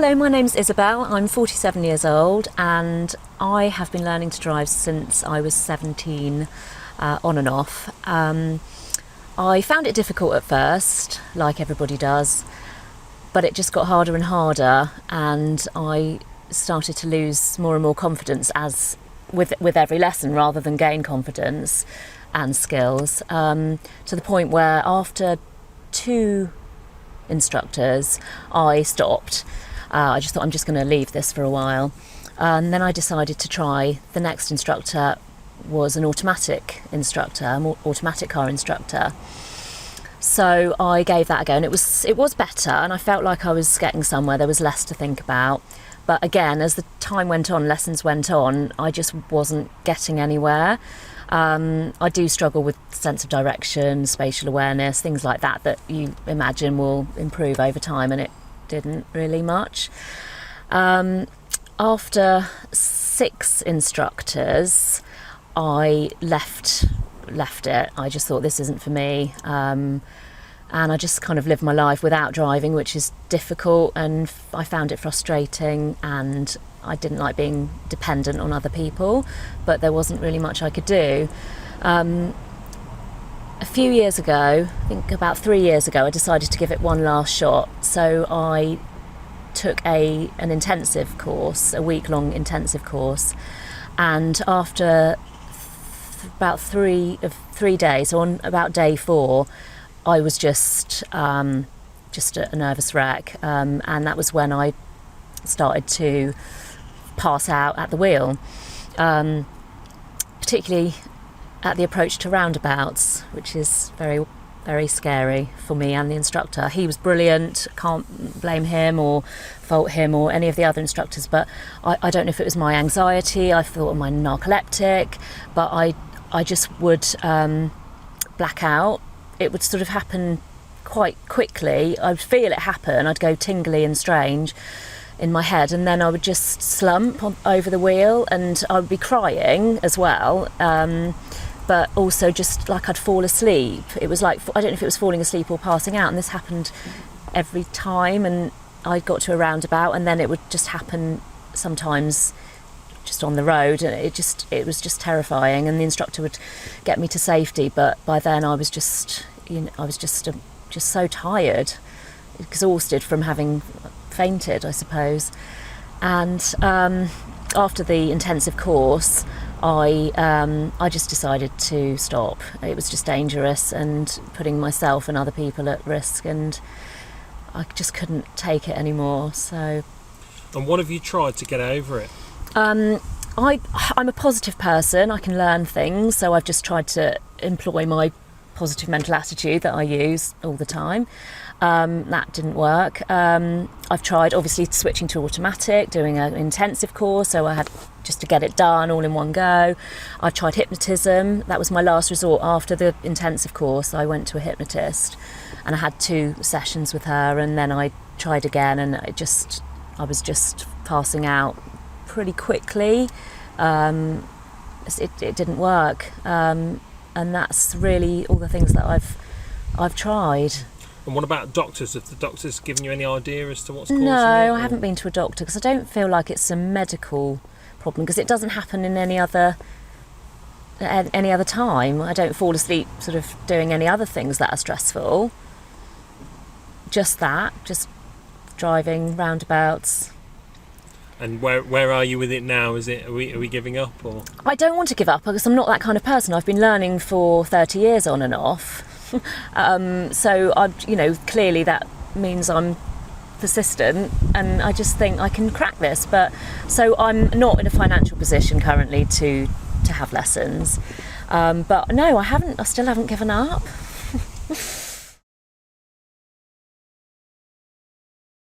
Hello, my name's Isabelle. I'm 47 years old and I have been learning to drive since I was 17, on and off. I found it difficult at first, like everybody does, but it just got harder and harder, and I started to lose more and more confidence as with every lesson, rather than gain confidence and skills, to the point where after 2 instructors I stopped. I just thought, I'm just going to leave this for a while, and then I decided to try. The next instructor was an automatic instructor, automatic car instructor. So I gave that a go, and it was better, and I felt like I was getting somewhere. There was less to think about, but again, as the time went on, lessons went on, I just wasn't getting anywhere. I do struggle with sense of direction, spatial awareness, things like that you imagine will improve over time, and it didn't really much. After 6 instructors, I left it. I just thought, this isn't for me, and I just kind of lived my life without driving, which is difficult, and I found it frustrating, and I didn't like being dependent on other people, but there wasn't really much I could do. A few years ago, I think about 3 years ago, I decided to give it one last shot. So I took an intensive course, a week-long intensive course, and after about 3 days, so on about day 4, I was just a nervous wreck, and that was when I started to pass out at the wheel, particularly at the approach to roundabouts, which is very, very scary for me and the instructor. He was brilliant, can't blame him or fault him or any of the other instructors, but I don't know if it was my anxiety, I thought my narcoleptic, but I just would black out. It would sort of happen quite quickly. I'd feel it happen, I'd go tingly and strange in my head, and then I would just slump over the wheel, and I would be crying as well, but also just like I'd fall asleep. It was like, I don't know if it was falling asleep or passing out, and this happened every time, and I got to a roundabout, and then it would just happen sometimes just on the road, and it was just terrifying, and the instructor would get me to safety, but by then I was just so tired, exhausted from having fainted, I suppose. And after the intensive course, I just decided to stop. It was just dangerous and putting myself and other people at risk, and I just couldn't take it anymore. So. And what have you tried to get over it? I'm a positive person. I can learn things, so I've just tried to employ my positive mental attitude that I use all the time. That didn't work. I've tried obviously switching to automatic, doing an intensive course, so I had just to get it done all in one go. I've tried hypnotism. That was my last resort. After the intensive course, I went to a hypnotist, and I had 2 sessions with her, and then I tried again, and I was just passing out pretty quickly. It didn't work, and that's really all the things that I've tried. And what about doctors? Have the doctors given you any idea as to what's causing it? No, I haven't been to a doctor, because I don't feel like it's a medical problem, because it doesn't happen in any other time. I don't fall asleep sort of doing any other things that are stressful. Just driving roundabouts. And where are you with it now? Are we giving up, or? I don't want to give up, because I'm not that kind of person. I've been learning for 30 years on and off. So clearly that means I'm persistent, and I just think I can crack this. But so I'm not in a financial position currently to have lessons. But no, I still haven't given up.